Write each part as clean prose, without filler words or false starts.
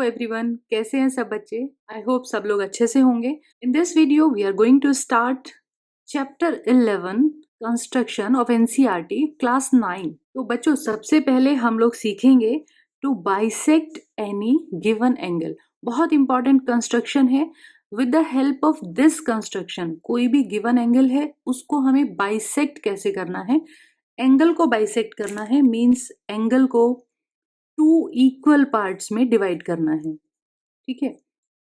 Everyone, कैसे हैं सब बच्चे। आई होप सब लोग अच्छे से होंगे। In this video we are going to start chapter 11 construction of NCERT class 9। तो बच्चों, सबसे पहले हम लोग सीखेंगे to bisect any given angle. बहुत इंपॉर्टेंट कंस्ट्रक्शन है। With the help of this construction, कोई भी गिवन एंगल है उसको हमें बाइसेक्ट कैसे करना है। एंगल को बाइसेक्ट करना है मीन्स एंगल को टू इक्वल पार्ट्स में डिवाइड करना है। ठीक है,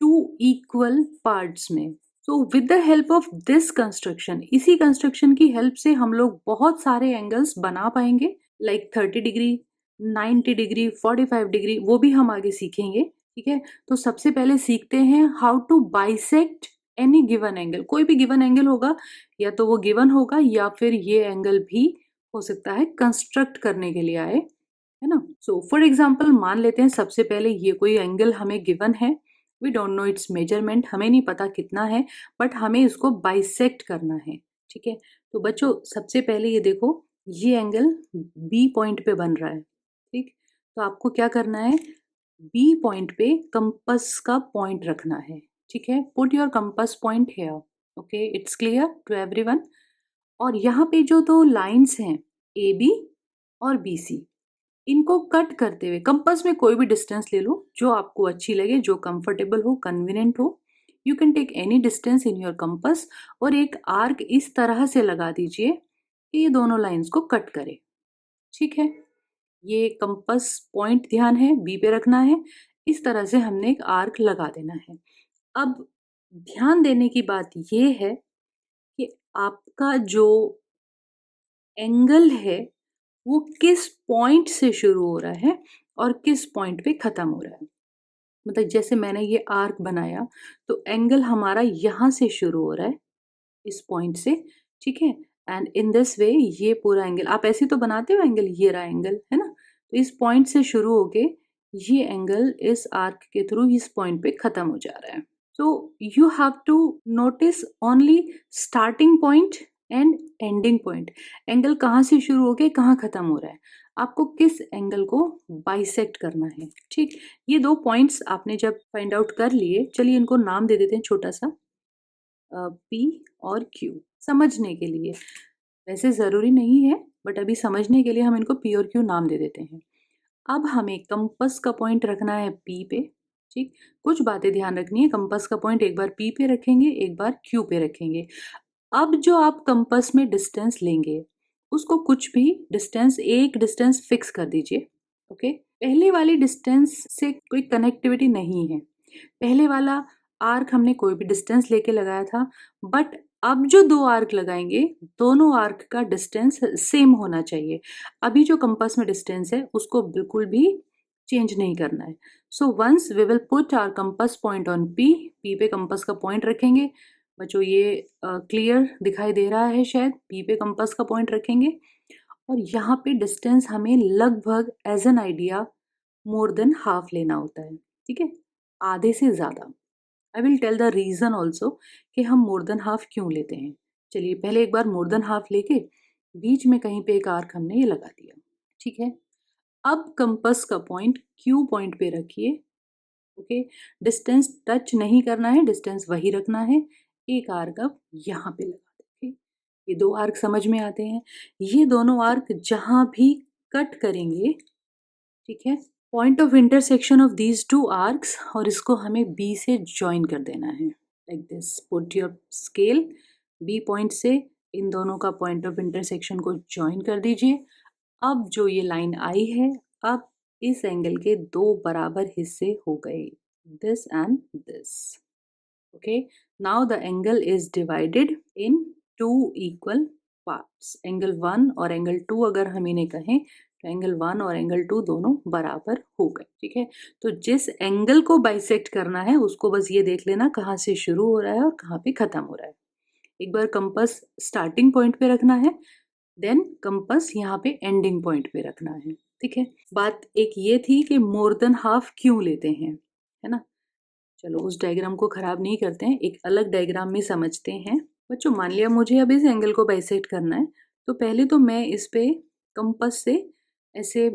टू इक्वल पार्ट्स में। So with the help of this construction, इसी कंस्ट्रक्शन की हेल्प से हम लोग बहुत सारे एंगल्स बना पाएंगे, लाइक 30 डिग्री, 90 डिग्री, 45 डिग्री, वो भी हम आगे सीखेंगे। ठीक है, तो सबसे पहले सीखते हैं how to bisect any given angle. कोई भी गिवन एंगल होगा, या तो वो गिवन होगा या फिर ये एंगल भी हो सकता है कंस्ट्रक्ट करने के लिए आए, है ना। सो फॉर एग्जाम्पल मान लेते हैं सबसे पहले ये कोई एंगल हमें गिवन है। We don't know its measurement, हमें नहीं पता कितना है, बट हमें इसको बाइसेक्ट करना है। ठीक है, तो बच्चों सबसे पहले ये देखो, ये एंगल बी पॉइंट पे बन रहा है। ठीक, तो आपको क्या करना है, बी पॉइंट पे कंपास का पॉइंट रखना है। ठीक है, put your compass point here. Okay, it's clear to everyone. और यहाँ पे जो दो लाइंस हैं, ए बी और बी सी, इनको कट करते हुए कंपास में कोई भी डिस्टेंस ले लो जो आपको अच्छी लगे, जो कंफर्टेबल हो, कन्वीनियंट हो। You can take any distance in your compass और एक आर्क इस तरह से लगा दीजिए कि ये दोनों लाइंस को कट करे। ठीक है, ये कंपास पॉइंट ध्यान है बी पे रखना है। इस तरह से हमने एक आर्क लगा देना है। अब ध्यान देने की बात ये है कि आपका जो एंगल है वो किस पॉइंट से शुरू हो रहा है और किस पॉइंट पे खत्म हो रहा है। मतलब जैसे मैंने ये आर्क बनाया, तो एंगल हमारा यहाँ से शुरू हो रहा है, इस पॉइंट से। ठीक है, एंड इन दिस वे ये पूरा एंगल, आप ऐसे तो बनाते हो एंगल, ये रहा एंगल, है ना। तो इस पॉइंट से शुरू होके ये एंगल इस आर्क के थ्रू इस पॉइंट पे खत्म हो जा रहा है। So you have to notice only starting point and ending point. Angle कहाँ से शुरू होके कहाँ खत्म हो रहा है, आपको किस एंगल को बाइसेक्ट करना है। ठीक, ये दो पॉइंट्स आपने जब फाइंड आउट कर लिए, चलिए इनको नाम दे देते हैं छोटा सा, पी और क्यू, समझने के लिए। वैसे ज़रूरी नहीं है, बट अभी समझने के लिए हम इनको पी और क्यू नाम दे देते हैं। अब हमें कंपास का पॉइंट रखना है पी पे। ठीक, कुछ बातें ध्यान रखनी है। कंपास का पॉइंट एक बार पी पे रखेंगे, एक बार क्यू पे रखेंगे। अब जो आप कंपास में डिस्टेंस लेंगे, उसको कुछ भी डिस्टेंस, एक डिस्टेंस फिक्स कर दीजिए। ओके, पहले वाली डिस्टेंस से कोई कनेक्टिविटी नहीं है। पहले वाला आर्क हमने कोई भी डिस्टेंस लेके लगाया था, बट अब जो दो आर्क लगाएंगे, दोनों आर्क का डिस्टेंस सेम होना चाहिए। अभी जो कंपास में डिस्टेंस है उसको बिल्कुल भी चेंज नहीं करना है। So once we will put our compass point on P, P पे कंपास का पॉइंट रखेंगे। बच्चों ये क्लियर दिखाई दे रहा है शायद, पी पे कंपास का पॉइंट रखेंगे और यहाँ पे डिस्टेंस हमें लगभग as an idea more than half लेना होता है। ठीक है, आधे से ज़्यादा। I will tell the reason also कि हम मोर देन हाफ क्यों लेते हैं। चलिए पहले एक बार मोर देन हाफ लेके बीच में कहीं पे एक आर्क हमने ये लगा दिया। ठीक है, अब कंपास का पॉइंट क्यू पॉइंट पे रखिए। ओके, डिस्टेंस टच नहीं करना है, डिस्टेंस वही रखना है। एक आर्क अब यहाँ पे लगा देंगे। ये दो आर्क समझ में आते हैं। ये दोनों आर्क जहाँ भी कट करेंगे, ठीक है, point of intersection of these two arcs, और इसको हमें बी से ज्वाइन कर देना है, like this. Put your scale, B point से इन दोनों का पॉइंट ऑफ इंटरसेक्शन को ज्वाइन कर दीजिए। अब जो ये लाइन आई है, अब इस एंगल के दो बराबर हिस्से हो गए, this and this. Okay, now the angle is divided in two equal parts. Angle 1 और एंगल 2 अगर हम इन्हें कहें, तो एंगल 1 और एंगल 2 दोनों बराबर हो गए। ठीक है, तो जिस एंगल को बाइसेक्ट करना है उसको बस ये देख लेना कहाँ से शुरू हो रहा है और कहाँ पे खत्म हो रहा है। एक बार कंपास स्टार्टिंग पॉइंट पे रखना है, देन कंपास यहाँ पे एंडिंग पॉइंट पे रखना है। ठीक है, बात एक ये थी कि मोर देन हाफ क्यों लेते हैं, है ना। चलो उस डायग्राम को खराब नहीं करते हैं, एक अलग डायग्राम में समझते हैं। बच्चों मान लिया मुझे अब इस एंगल को बाइसेक्ट करना है, तो पहले तो मैं इस पे कंपास से ऐसे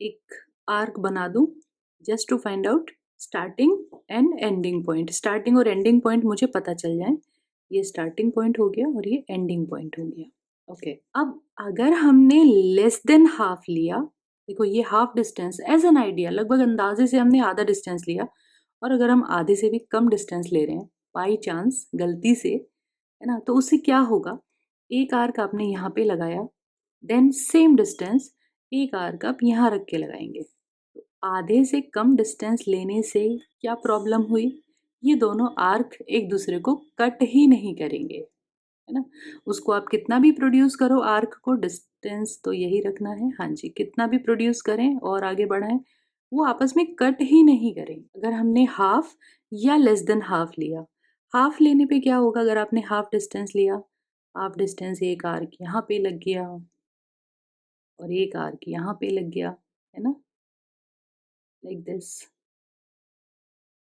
एक आर्क बना दूं, just to find out starting and ending point, starting और एंडिंग पॉइंट मुझे पता चल जाए, ये स्टार्टिंग पॉइंट हो गया और ये एंडिंग पॉइंट हो गया। ओके, अब अगर हमने लेस देन हाफ लिया, देखो ये half distance as an idea, लगभग अंदाजे से हमने आधा डिस्टेंस लिया, और अगर हम आधे से भी कम डिस्टेंस ले रहे हैं बाई चांस गलती से, है ना, तो उससे क्या होगा, एक आर्क आपने यहाँ पे लगाया, देन सेम डिस्टेंस एक आर्क आप यहाँ रख के लगाएंगे, तो आधे से कम डिस्टेंस लेने से क्या प्रॉब्लम हुई, ये दोनों आर्क एक दूसरे को कट ही नहीं करेंगे, है ना। उसको आप कितना भी प्रोड्यूस करो आर्क को, डिस्टेंस तो यही रखना है, हाँ जी, कितना भी प्रोड्यूस करें और आगे बढ़ाएं, वो आपस में कट ही नहीं करेंगे। अगर हमने हाफ या लेस देन हाफ लिया, हाफ लेने पे क्या होगा, अगर आपने हाफ डिस्टेंस लिया, हाफ डिस्टेंस एक आर्क यहाँ पे लग गया और एक आर्क यहाँ पे लग गया, है ना, लाइक दिस,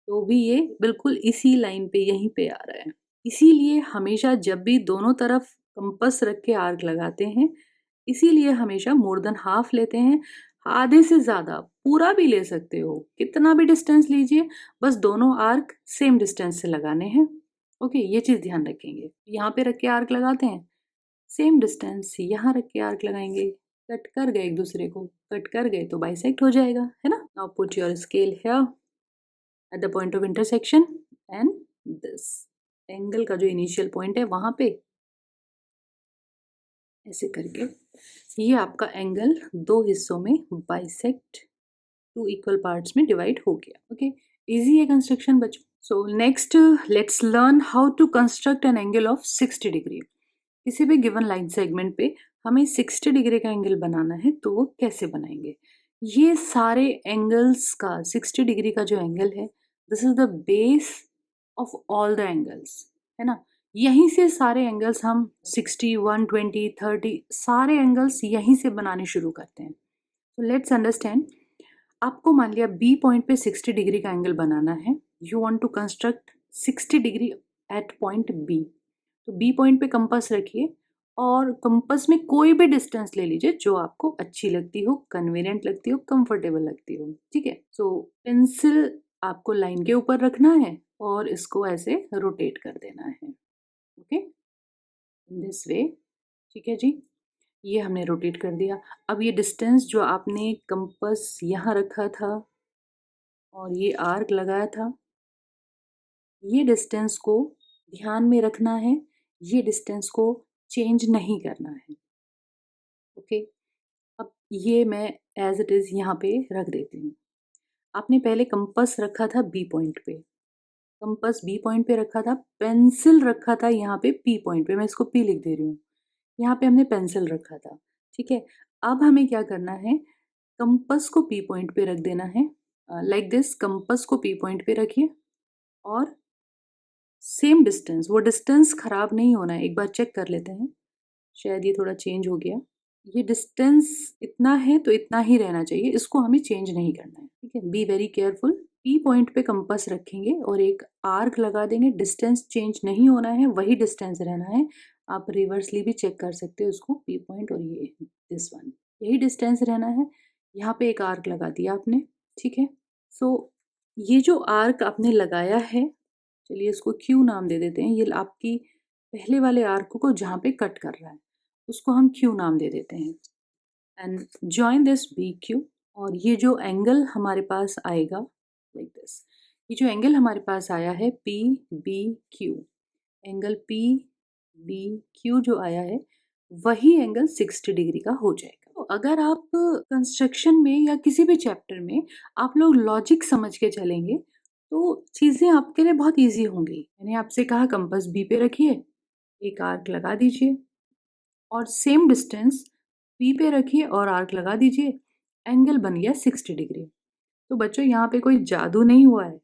तो भी ये बिल्कुल इसी लाइन पे यहीं पे आ रहा है। इसीलिए हमेशा जब भी दोनों तरफ कंपास रख के आर्क लगाते हैं, इसीलिए हमेशा मोर देन हाफ लेते हैं, आधे से ज़्यादा पूरा भी ले सकते हो, कितना भी डिस्टेंस लीजिए, बस दोनों आर्क सेम डिस्टेंस से लगाने हैं। ओके, ये चीज़ ध्यान रखेंगे, यहाँ पे रख के आर्क लगाते हैं, सेम डिस्टेंस यहाँ रख के आर्क लगाएंगे, कट कर गए एक दूसरे को, कट कर गए तो बाइसेक्ट हो जाएगा, है ना। Now put your scale here at the point of intersection and this angle का जो इनिशियल पॉइंट है वहां पे ऐसे करके ये आपका एंगल दो हिस्सों में बाइसेक्ट, टू इक्वल पार्ट्स में डिवाइड हो गया। ओके, इजी है कंस्ट्रक्शन बच्चों। So next let's learn how to construct an angle of 60 degree. किसी भी गिवन लाइन सेगमेंट पे हमें 60 डिग्री का एंगल बनाना है, तो वो कैसे बनाएंगे। ये सारे एंगल्स का 60 डिग्री का जो एंगल है, this is the base of all the angles, है ना। यहीं से सारे एंगल्स हम 60, 120, 30 सारे एंगल्स यहीं से बनाने शुरू करते हैं। तो लेट्स अंडरस्टैंड, आपको मान लिया बी पॉइंट पे 60 डिग्री का एंगल बनाना है, you want to construct 60 degree at point B. तो बी पॉइंट पे कंपास रखिए और कंपास में कोई भी डिस्टेंस ले लीजिए जो आपको अच्छी लगती हो, कन्वीनियंट लगती हो, कंफर्टेबल लगती हो, ठीक है। सो पेंसिल आपको लाइन के ऊपर रखना है और इसको ऐसे रोटेट कर देना है, ओके, इन दिस वे, ठीक है जी। ये हमने रोटेट कर दिया। अब ये डिस्टेंस जो आपने कंपास यहाँ रखा था और ये आर्क लगाया था, ये डिस्टेंस को ध्यान में रखना है, ये डिस्टेंस को चेंज नहीं करना है, ओके। अब ये मैं एज इट इज़ यहाँ पे रख देती हूँ। आपने पहले कंपास रखा था बी पॉइंट पे, कंपास बी पॉइंट पे रखा था, पेंसिल रखा था यहाँ पे पी पॉइंट पे, मैं इसको पी लिख दे रही हूँ, यहाँ पे हमने पेंसिल रखा था, ठीक है। अब हमें क्या करना है, कंपास को पी पॉइंट पे रख देना है, लाइक दिस, कंपास को पी पॉइंट पे रखिए और सेम डिस्टेंस, वो डिस्टेंस खराब नहीं होना है, एक बार चेक कर लेते हैं, शायद ये थोड़ा चेंज हो गया, ये डिस्टेंस इतना है तो इतना ही रहना चाहिए, इसको हमें चेंज नहीं करना है, ठीक है। Be very careful, P point पे कंपास रखेंगे और एक आर्क लगा देंगे, डिस्टेंस चेंज नहीं होना है, वही डिस्टेंस रहना है। आप रिवर्सली भी चेक कर सकते हो उसको, पी पॉइंट और ये दिस वन, यही डिस्टेंस रहना है। यहाँ पे एक आर्क लगा दिया आपने, ठीक है। सो ये जो आर्क आपने लगाया है, चलिए इसको क्यू नाम दे देते हैं, ये आपकी पहले वाले आर्क को जहाँ पे कट कर रहा है उसको हम क्यू नाम दे देते हैं, and join this B Q. और ये जो एंगल हमारे पास आएगा लाइक दिस, ये जो एंगल हमारे पास आया है P B Q, angle P B Q जो आया है वही एंगल 60 डिग्री का हो जाएगा। तो अगर आप कंस्ट्रक्शन में या किसी भी चैप्टर में आप लोग लॉजिक समझ के चलेंगे तो चीज़ें आपके लिए बहुत ईजी होंगी। मैंने आपसे कहा कंपास बी पे रखिए, एक आर्क लगा दीजिए और सेम डिस्टेंस पी पे रखिए और आर्क लगा दीजिए, एंगल बन गया 60 डिग्री। तो बच्चों यहाँ पे कोई जादू नहीं हुआ है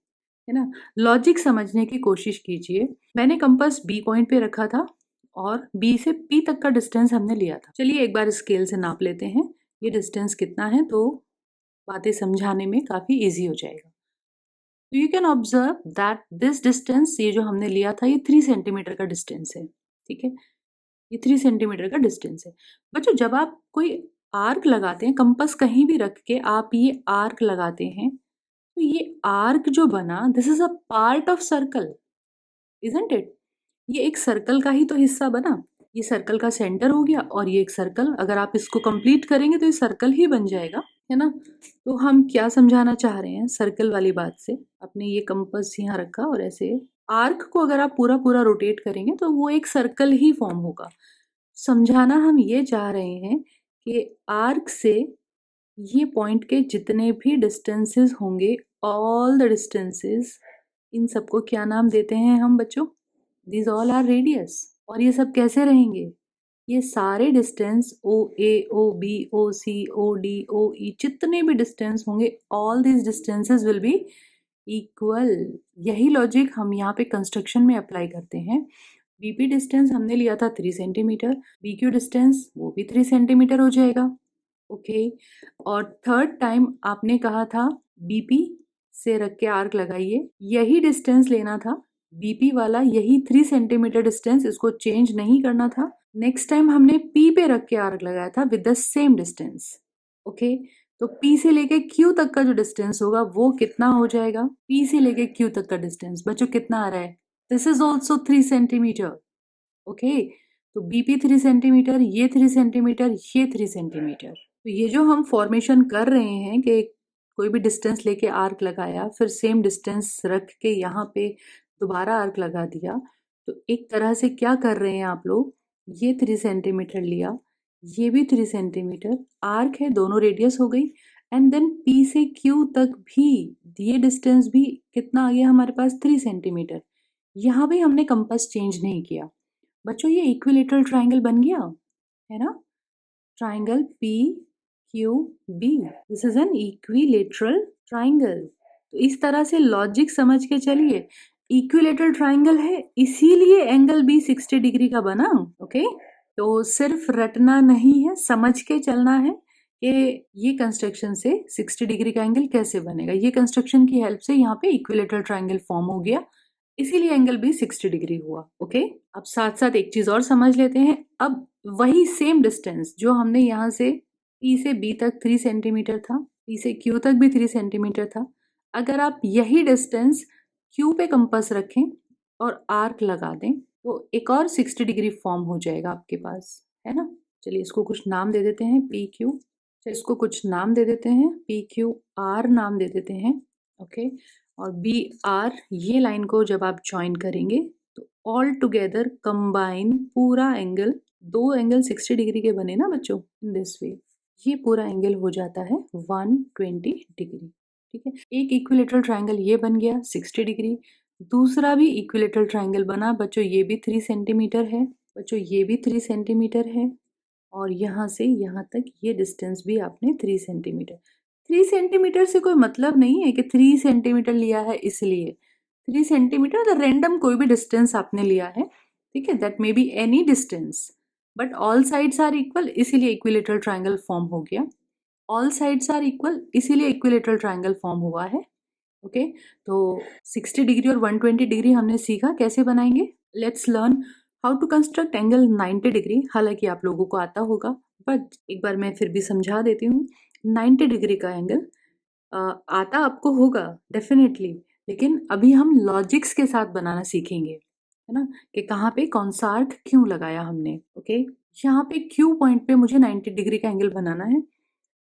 ना। लॉजिक समझने की कोशिश कीजिए। मैंने कंपास बी पॉइंट पे रखा था और बी से पी तक का डिस्टेंस हमने लिया था। चलिए एक बार स्केल से नाप लेते हैं ये डिस्टेंस कितना है, तो बातें समझाने में काफ़ी ईजी हो जाएगा। तो you can observe that this distance, ये जो हमने लिया था ये 3 सेंटीमीटर का डिस्टेंस है, ठीक है। ये 3 सेंटीमीटर का डिस्टेंस है। बच्चों जब आप कोई आर्क लगाते हैं, कंपास कहीं भी रख के आप ये आर्क लगाते हैं, तो ये आर्क जो बना, this is a part of circle, isn't it? ये एक सर्कल का ही तो हिस्सा बना। ये सर्कल का सेंटर हो गया और ये एक सर्कल, अगर आप इसको कंप्लीट करेंगे तो ये सर्कल ही बन जाएगा, है ना? तो हम क्या समझाना चाह रहे हैं सर्कल वाली बात से? आपने ये कंपास यहाँ रखा और ऐसे आर्क को अगर आप पूरा पूरा रोटेट करेंगे तो वो एक सर्कल ही फॉर्म होगा। समझाना हम ये चाह रहे हैं कि आर्क से ये पॉइंट के जितने भी डिस्टेंसेस होंगे, ऑल द डिस्टेंसेस, इन सबको क्या नाम देते हैं हम बच्चों? These all are radius. और ये सब कैसे रहेंगे? ये सारे distance O A, O B, O C, O D, O E, जितने भी डिस्टेंस होंगे, all these distances will be equal. यही लॉजिक हम यहाँ पे कंस्ट्रक्शन में अप्लाई करते हैं। बीपी डिस्टेंस हमने लिया था 3 सेंटीमीटर, बीक्यू डिस्टेंस वो भी 3 सेंटीमीटर हो जाएगा। ओके, और थर्ड टाइम आपने कहा था बीपी से रख के आर्क लगाइए, यही डिस्टेंस लेना था, बीपी वाला यही 3 सेंटीमीटर डिस्टेंस, इसको चेंज नहीं करना था। नेक्स्ट टाइम हमने पी पे रख के आर्क लगाया था with the same distance. Okay, तो पी से लेके क्यू तक का जो डिस्टेंस होगा वो कितना हो जाएगा? पी से लेके क्यू तक का डिस्टेंस बच्चों कितना आ रहा है? This is also 3 centimetre. Okay, तो बीपी 3 सेंटीमीटर, ये 3 सेंटीमीटर, ये 3 सेंटीमीटर। तो ये जो हम फॉर्मेशन कर रहे हैं कि कोई भी डिस्टेंस लेके आर्क लगाया, फिर सेम डिस्टेंस रख के यहाँ पे दोबारा आर्क लगा दिया, तो एक तरह से क्या कर रहे हैं आप लोग? ये 3 सेंटीमीटर लिया, ये भी 3 सेंटीमीटर, आर्क है, दोनों रेडियस हो गई, एंड देन पी से क्यू तक भी ये डिस्टेंस भी कितना आ गया हमारे पास? 3 सेंटीमीटर। यहाँ भी हमने कंपास चेंज नहीं किया। बच्चों ये इक्विलेटरल ट्राइंगल बन गया, है ना? Triangle P Q B, this is an equilateral triangle. तो इस तरह से लॉजिक समझ के चलिए, इक्विलेटरल ट्राइंगल है इसीलिए एंगल बी 60 डिग्री का बना। ओके, तो सिर्फ रटना नहीं है, समझ के चलना है कि ये कंस्ट्रक्शन से 60 डिग्री का एंगल कैसे बनेगा। ये कंस्ट्रक्शन की हेल्प से यहाँ पे इक्विलेटरल ट्राइंगल फॉर्म हो गया, इसीलिए एंगल भी 60 डिग्री हुआ। ओके, अब साथ साथ एक चीज और समझ लेते हैं। अब वही सेम डिस्टेंस जो हमने यहाँ से पी से बी तक 3 सेंटीमीटर था, पी से क्यू तक भी 3 सेंटीमीटर था, अगर आप यही डिस्टेंस क्यू पे कंपास रखें और आर्क लगा दें तो एक और 60 डिग्री फॉर्म हो जाएगा आपके पास, है ना? चलिए इसको कुछ नाम दे देते हैं, पी क्यू। चलिए इसको कुछ नाम दे देते हैं, पी क्यू आर नाम दे देते हैं। ओके, और बी आर, ये लाइन को जब आप ज्वाइन करेंगे तो ऑल टुगेदर कंबाइन पूरा एंगल, दो एंगल 60 डिग्री के बने ना बच्चों, इन दिस वे ये पूरा एंगल हो जाता है 120 डिग्री। ठीक है, एक इक्विलेटरल ट्राइंगल ये बन गया 60 डिग्री, दूसरा भी इक्विलेटरल ट्राइंगल बना बच्चों, ये भी 3 सेंटीमीटर है बच्चों, ये भी 3 सेंटीमीटर है, और यहाँ से यहाँ तक ये डिस्टेंस भी आपने 3 सेंटीमीटर। 3 सेंटीमीटर से कोई मतलब नहीं है कि 3 सेंटीमीटर लिया है इसलिए। 3 सेंटीमीटर रैंडम कोई भी डिस्टेंस आपने लिया है, ठीक है, that may be any distance, but all sides are equal, इसीलिए इक्विलेटरल ट्राइंगल फॉर्म हो गया। ऑल साइड्स आर इक्वल, इसीलिए इक्विलेटरल ट्राइंगल फॉर्म हुआ है। ओके, तो 60 डिग्री और 120 डिग्री हमने सीखा कैसे बनाएंगे। Let's learn how to construct angle 90 degree. हालांकि आप लोगों को आता होगा, बट एक बार मैं फिर भी समझा देती हूँ। 90 डिग्री का एंगल आता आपको होगा डेफिनेटली, लेकिन अभी हम लॉजिक्स के साथ बनाना सीखेंगे, है ना, कि कहाँ पे कौन सा आर्क क्यों लगाया हमने। ओके, यहाँ पे क्यू पॉइंट पे मुझे 90 डिग्री का एंगल बनाना है,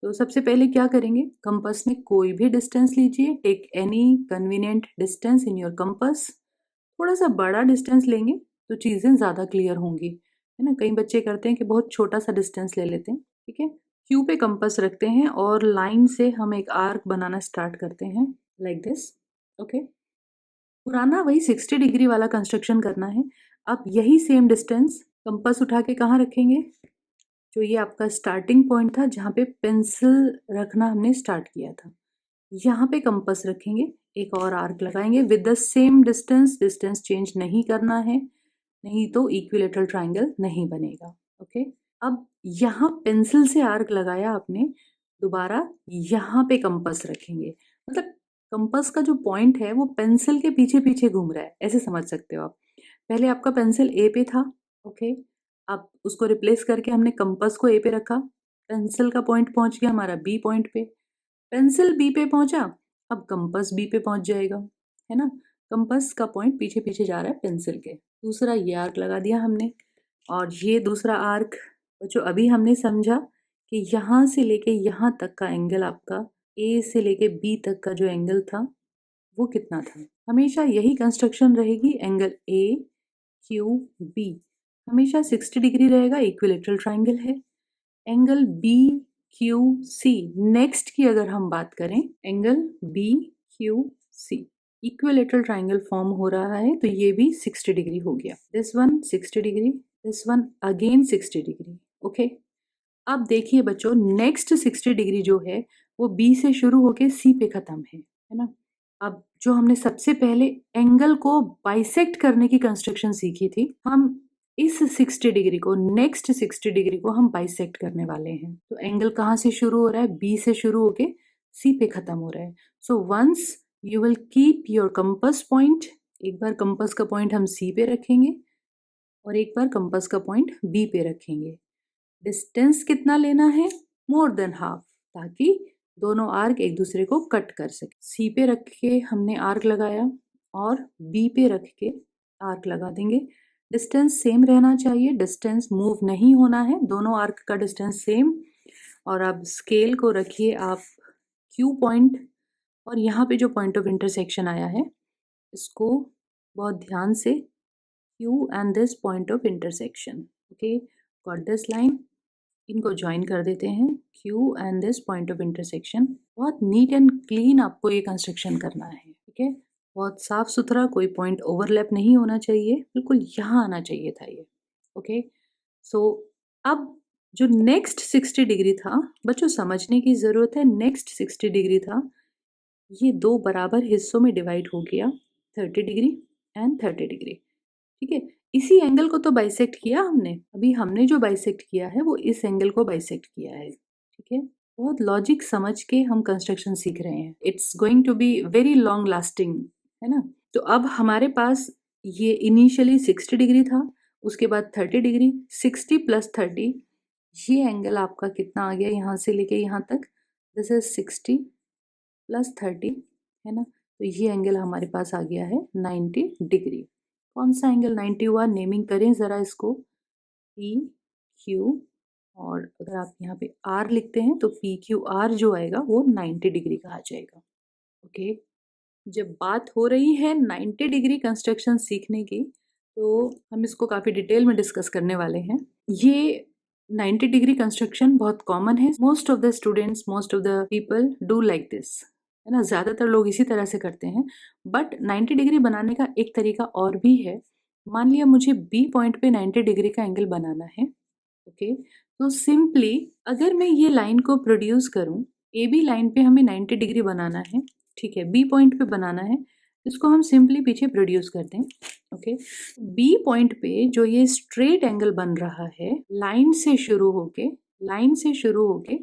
तो सबसे पहले क्या करेंगे, कंपास में कोई भी डिस्टेंस लीजिए, take any convenient distance in your compass. थोड़ा सा बड़ा डिस्टेंस लेंगे तो चीज़ें ज़्यादा क्लियर होंगी, है ना? कई बच्चे करते हैं कि बहुत छोटा सा डिस्टेंस ले लेते हैं। ठीक है, क्यू पे कंपास रखते हैं और लाइन से हम एक आर्क बनाना स्टार्ट करते हैं लाइक दिस। ओके, पुराना वही 60 डिग्री वाला कंस्ट्रक्शन करना है। अब यही सेम डिस्टेंस कंपास उठा के कहाँ रखेंगे? जो ये आपका स्टार्टिंग पॉइंट था जहाँ पे पेंसिल रखना हमने स्टार्ट किया था, यहाँ पे कंपास रखेंगे, एक और आर्क लगाएंगे with the same distance, distance change नहीं करना है, नहीं तो इक्विलेटरल ट्राइंगल नहीं बनेगा। ओके, अब यहाँ पेंसिल से आर्क लगाया आपने, दोबारा यहाँ पे कंपास रखेंगे, मतलब कंपास का जो पॉइंट है वो पेंसिल के पीछे पीछे घूम रहा है, ऐसे समझ सकते हो आप। पहले आपका पेंसिल ए पे था, ओके, अब उसको रिप्लेस करके हमने कंपास को ए पे रखा, पेंसिल का पॉइंट पहुंच गया हमारा बी पॉइंट पे, पेंसिल बी पे पहुंचा, अब कंपास बी पे पहुंच जाएगा, है ना। कंपास का पॉइंट पीछे पीछे जा रहा है पेंसिल के। दूसरा ये आर्क लगा दिया हमने, और ये दूसरा आर्क। बच्चों अभी हमने समझा कि यहाँ से लेके यहाँ तक का एंगल आपका, ए से लेके बी तक का जो एंगल था वो कितना था। हमेशा यही कंस्ट्रक्शन रहेगी, एंगल ए क्यू बी हमेशा 60 डिग्री रहेगा, इक्विलेटरल ट्राइंगल है। Angle B Q C, next की अगर हम बात करें, angle B Q C equilateral triangle form हो रहा है, तो ये भी 60 डिग्री हो गया। This one 60 degree, this one again 60 degree. Okay, अब देखिए बच्चों, नेक्स्ट 60 डिग्री जो है वो बी से शुरू होके सी पे खत्म है ना। अब जो हमने सबसे पहले एंगल को बाइसेक्ट करने की कंस्ट्रक्शन सीखी थी, हम इस 60 डिग्री को, नेक्स्ट 60 डिग्री को हम बाइसेक्ट करने वाले हैं। तो एंगल कहाँ से शुरू हो रहा है, बी से शुरू होके सी पे खत्म हो रहा है। So once you will keep your compass point, एक बार कंपास का पॉइंट हम सी पे रखेंगे और एक बार कंपास का पॉइंट बी पे रखेंगे। डिस्टेंस कितना लेना है, मोर देन हाफ, ताकि दोनों आर्क एक दूसरे को कट कर सके। सी पे रख के हमने आर्क लगाया और बी पे रख के आर्क लगा देंगे। डिस्टेंस सेम रहना चाहिए, डिस्टेंस मूव नहीं होना है, दोनों आर्क का डिस्टेंस सेम। और अब स्केल को रखिए आप क्यू पॉइंट, और यहाँ पे जो पॉइंट ऑफ इंटरसेक्शन आया है इसको बहुत ध्यान से, Q and this point of intersection, okay, got this line, इनको ज्वाइन कर देते हैं, Q and this point of intersection. बहुत नीट एंड क्लीन आपको ये कंस्ट्रक्शन करना है, ठीक है, बहुत साफ सुथरा, कोई पॉइंट ओवरलैप नहीं होना चाहिए, बिल्कुल यहाँ आना चाहिए था ये। ओके, सो अब जो नेक्स्ट 60 डिग्री था, बच्चों समझने की ज़रूरत है, नेक्स्ट 60 डिग्री था, ये दो बराबर हिस्सों में डिवाइड हो गया, 30 डिग्री एंड 30 डिग्री, ठीक है। इसी एंगल को तो बाइसेक्ट किया हमने, अभी हमने जो बाइसेक्ट किया है वो इस एंगल को बाइसेक्ट किया है, ठीक है। बहुत लॉजिक समझ के हम कंस्ट्रक्शन सीख रहे हैं, it's going to be very long lasting, है ना। तो अब हमारे पास ये इनिशियली 60 डिग्री था, उसके बाद 30 डिग्री, 60 प्लस 30, ये एंगल आपका कितना आ गया यहाँ से लेके यहाँ तक, दिस इज 60 प्लस 30, है ना। तो ये एंगल हमारे पास आ गया है 90 डिग्री। कौन सा एंगल 90 हुआ, नेमिंग करें ज़रा इसको, पी क्यू, और अगर आप यहाँ पे आर लिखते हैं तो पी क्यू आर जो आएगा वो 90 डिग्री का आ जाएगा। ओके, जब बात हो रही है 90 डिग्री कंस्ट्रक्शन सीखने की, तो हम इसको काफ़ी डिटेल में डिस्कस करने वाले हैं। ये 90 डिग्री कंस्ट्रक्शन बहुत कॉमन है, most of the students, most of the people do like this, है ना, ज़्यादातर लोग इसी तरह से करते हैं। बट 90 डिग्री बनाने का एक तरीका और भी है। मान लिया मुझे बी पॉइंट पे 90 डिग्री का एंगल बनाना है, ओके, तो सिंपली अगर मैं ये लाइन को प्रोड्यूस करूं, ए बी लाइन पे हमें 90 डिग्री बनाना है, ठीक है, बी पॉइंट पे बनाना है, इसको हम सिंपली पीछे प्रोड्यूस कर दें। ओके, बी पॉइंट पे जो ये स्ट्रेट एंगल बन रहा है, लाइन से शुरू होके, लाइन से शुरू होके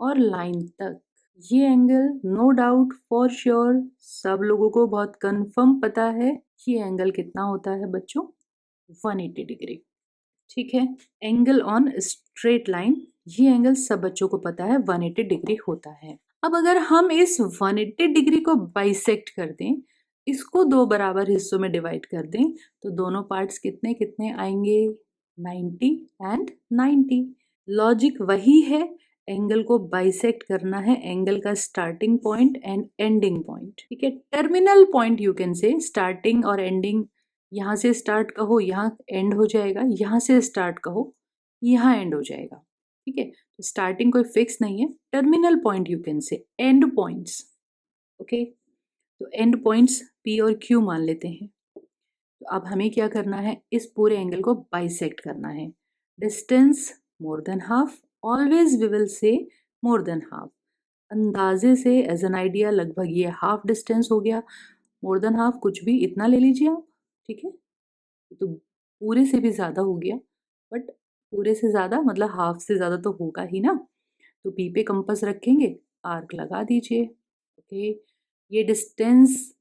और लाइन तक, ये angle no doubt for sure सब लोगों को बहुत कंफर्म पता है, ये एंगल कितना होता है बच्चों, 180 डिग्री, ठीक है। एंगल ऑन स्ट्रेट लाइन, ये एंगल सब बच्चों को पता है 180 डिग्री होता है। अब अगर हम इस 180 डिग्री को बाइसेक्ट कर दें, इसको दो बराबर हिस्सों में डिवाइड कर दें, तो दोनों पार्ट्स कितने कितने आएंगे, 90 एंड 90। लॉजिक वही है, एंगल को बाइसेक्ट करना है, एंगल का starting point and ending point, ठीक है, terminal point you can say, starting और एंडिंग, यहाँ से स्टार्ट कहो यहाँ एंड हो जाएगा, यहाँ से स्टार्ट कहो यहाँ एंड हो जाएगा, ठीक है। तो स्टार्टिंग कोई फिक्स नहीं है, terminal point you can say, and points, okay. तो एंड पॉइंट्स पी और क्यू मान लेते हैं। तो अब हमें क्या करना है, इस पूरे एंगल को बाइसेक्ट करना है। Distance more than half, always we will say more than half, अंदाजे से एज एन आइडिया लगभग ये हाफ डिस्टेंस हो गया, मोर देन हाफ कुछ भी इतना ले लीजिए आप, ठीक है। तो पूरे से भी ज़्यादा हो गया, बट पूरे से ज़्यादा मतलब हाफ से ज़्यादा तो होगा ही ना। तो पी पे कंपास रखेंगे, आर्क लगा दीजिए, ओके। ये डिस्टेंस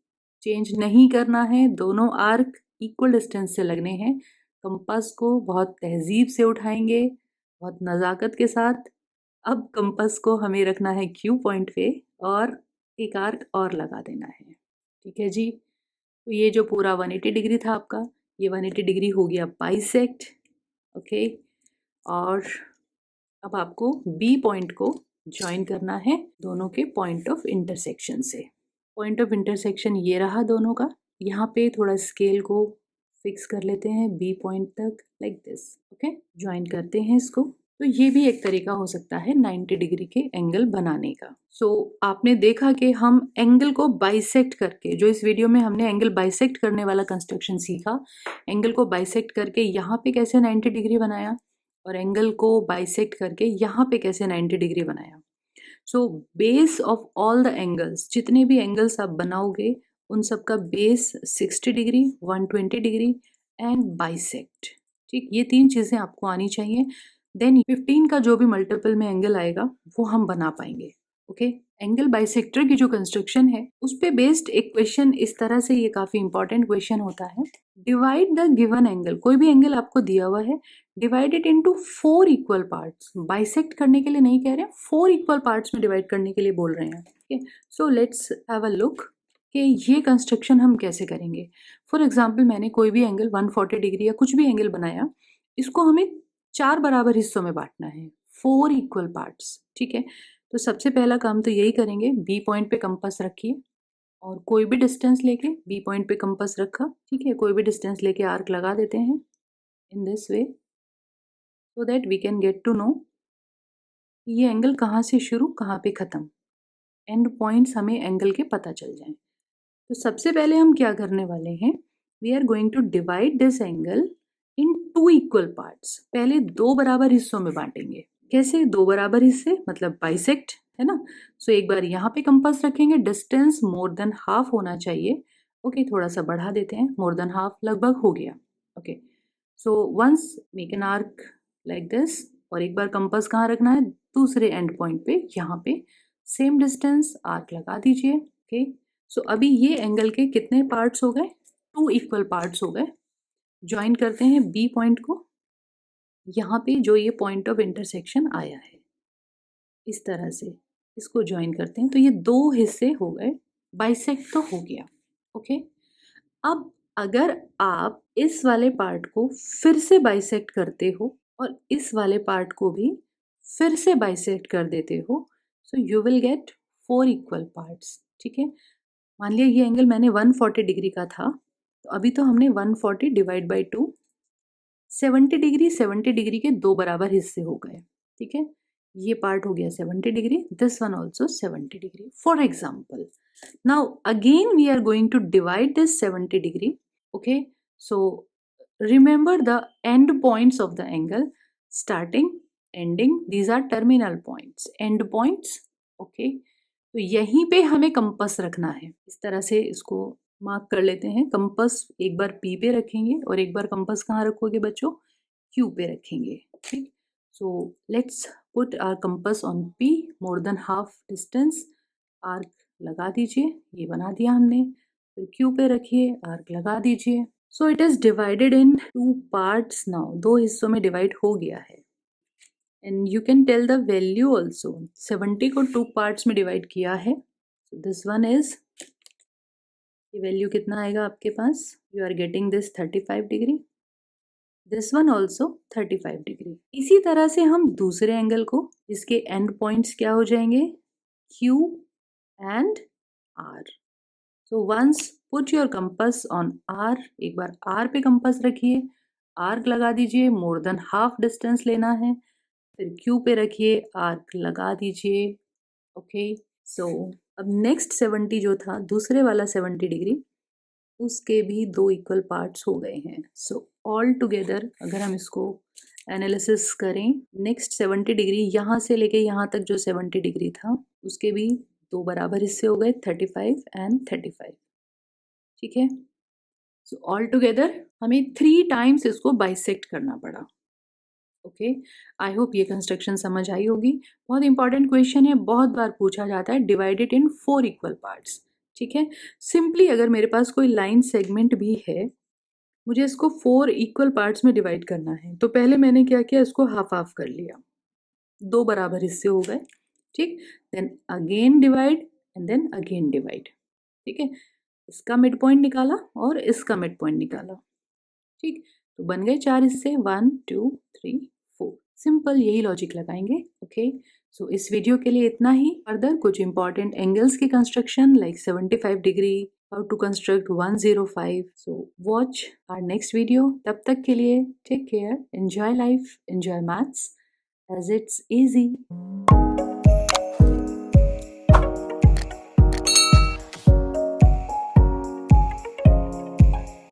चेंज नहीं करना है, दोनों आर्क इक्वल डिस्टेंस से लगने हैं। कंपास को बहुत तहजीब से उठाएंगे, बहुत नज़ाकत के साथ। अब कंपास को हमें रखना है क्यू पॉइंट पे और एक आर्क और लगा देना है। ठीक है जी, तो ये जो पूरा 180 डिग्री था आपका, ये 180 डिग्री हो गया बाइसेक्ट। ओके, और अब आपको बी पॉइंट को ज्वाइन करना है दोनों के पॉइंट ऑफ इंटरसेक्शन से। पॉइंट ऑफ इंटरसेक्शन ये रहा दोनों का। यहाँ पे थोड़ा स्केल को फिक्स कर लेते हैं बी पॉइंट तक, लाइक दिस। ओके, ज्वाइन करते हैं इसको। तो ये भी एक तरीका हो सकता है 90 डिग्री के एंगल बनाने का। सो आपने देखा कि हम एंगल को बाइसेक्ट करके, जो इस वीडियो में हमने एंगल बाइसेक्ट करने वाला कंस्ट्रक्शन सीखा, एंगल को बाइसेक्ट करके यहाँ पे कैसे 90 डिग्री बनाया और एंगल को बाइसेक्ट करके यहाँ पे कैसे 90 डिग्री बनाया। So base of all the angles, जितने भी एंगल्स आप बनाओगे उन सब का base 60 degree, 120 degree and bisect. ठीक, ये तीन चीज़ें आपको आनी चाहिए। देन 15 का जो भी मल्टीपल में एंगल आएगा वो हम बना पाएंगे। ओके, एंगल बाइसेक्टर की जो कंस्ट्रक्शन है उस पे बेस्ड एक क्वेश्चन इस तरह से, ये काफ़ी इंपॉर्टेंट क्वेश्चन होता है। डिवाइड द गिवन एंगल, कोई भी एंगल आपको दिया हुआ है, divide it into 4 equal parts. Bisect करने के लिए नहीं कह रहे हैं, 4 इक्वल पार्ट्स में डिवाइड करने के लिए बोल रहे हैं। Okay, so let's have a look कि ये कंस्ट्रक्शन हम कैसे करेंगे। फॉर एग्जाम्पल, मैंने कोई भी एंगल 140 डिग्री या कुछ भी एंगल बनाया, इसको हमें 4 बराबर हिस्सों में बांटना है, 4 इक्वल पार्ट्स। ठीक है, तो सबसे पहला काम तो यही करेंगे, बी पॉइंट पे कंपास रखिए और कोई भी डिस्टेंस लेके, बी पॉइंट पे कंपास रखा, ठीक है, कोई भी डिस्टेंस लेके आर्क लगा देते हैं in this way, so that we can get to know ये एंगल कहाँ से शुरू कहाँ पे ख़त्म, एंड पॉइंट्स हमें एंगल के पता चल जाएं। तो सबसे पहले हम क्या करने वाले हैं, we are going to divide this angle in 2 equal parts. पहले 2 बराबर हिस्सों में बांटेंगे। कैसे 2 बराबर हिस्से, मतलब बाइसेक्ट, है ना। सो एक बार यहाँ पे कंपास रखेंगे, डिस्टेंस मोर देन हाफ होना चाहिए। ओके, थोड़ा सा बढ़ा देते हैं, मोर देन हाफ लगभग हो गया। Okay, so once make an arc like this, और एक बार कंपास कहाँ रखना है, दूसरे एंड पॉइंट पे, यहाँ पे सेम डिस्टेंस आर्क लगा दीजिए। ओके, सो अभी ये एंगल के कितने पार्ट्स हो गए, 2 इक्वल पार्ट्स हो गए। ज्वाइन करते हैं बी पॉइंट को, यहाँ पे जो ये पॉइंट ऑफ इंटरसेक्शन आया है, इस तरह से इसको ज्वाइन करते हैं, तो ये 2 हिस्से हो गए, बाइसेक्ट तो हो गया। ओके, अब अगर आप इस वाले पार्ट को फिर से बाइसेक्ट करते हो और इस वाले पार्ट को भी फिर से बाइसेक्ट कर देते हो, so you will get 4 equal parts. ठीक है, मान लिया ये एंगल मैंने 140 डिग्री का था, तो अभी तो हमने 140 डिवाइड बाई 2, 70 डिग्री, 70 डिग्री के 2 बराबर हिस्से हो गए। ठीक है, ये पार्ट हो गया 70 degree, this one also 70 degree, for example. Now again we are going to divide this 70 degree. Okay, so remember the end points of the angle, starting, ending, these are terminal points, end points. okay, तो यहीं पे हमें compass रखना है। इस तरह से इसको मार्क कर लेते हैं। कंपास एक बार पी पे रखेंगे और एक बार कंपास कहाँ रखोगे बच्चों, क्यू पे रखेंगे। ठीक, so let's put our compass on P, more than half distance, arc लगा दीजिए, ये बना दिया हमने। फिर क्यू पे रखिए, आर्क लगा दीजिए। So it is divided in 2 parts now, 2 हिस्सों में डिवाइड हो गया है। And you can tell the value also, 70 को 2 पार्ट्स में डिवाइड किया है, सो दिस वन इज, ये वैल्यू कितना आएगा आपके पास, you are getting this 35 degree, this one also 35 degree. इसी तरह से हम दूसरे एंगल को, जिसके एंड पॉइंट्स क्या हो जाएंगे, Q and R। So once put your compass on R, एक बार R पे कंपास रखिए, आर्क लगा दीजिए, मोर देन हाफ डिस्टेंस लेना है। फिर Q पे रखिए, आर्क लगा दीजिए। ओके, सो अब नेक्स्ट 70 जो था, दूसरे वाला 70 डिग्री, उसके भी 2 इक्वल पार्ट्स हो गए हैं। सो ऑल टुगेदर अगर हम इसको एनालिसिस करें, नेक्स्ट 70 डिग्री यहाँ से लेके यहाँ तक जो 70 डिग्री था, उसके भी 2 बराबर हिस्से हो गए, 35 एंड 35। ठीक है, सो ऑल टुगेदर हमें 3 टाइम्स इसको बाइसेक्ट करना पड़ा। ओके, आई होप ये कंस्ट्रक्शन समझ आई होगी। बहुत इंपॉर्टेंट क्वेश्चन है, बहुत बार पूछा जाता है, डिवाइडेड इन 4 इक्वल पार्ट्स। ठीक है, सिंपली अगर मेरे पास कोई लाइन सेगमेंट भी है, मुझे इसको 4 इक्वल पार्ट्स में डिवाइड करना है, तो पहले मैंने क्या किया, इसको हाफ हाफ कर लिया, 2 बराबर हिस्से हो गए। ठीक, then again divide, and then again divide. ठीक है, इसका मिड पॉइंट निकाला और इसका मिड पॉइंट निकाला। ठीक, तो बन गए 4 हिस्से, 1 2 3 4। सिंपल यही लॉजिक लगाएंगे। ओके, सो इस वीडियो के लिए इतना ही। फर्दर कुछ इंपॉर्टेंट एंगल्स की construction like 75 degree, how to construct 105, so watch our next video. तब तक के लिए take care, enjoy life, enjoy maths as it's easy.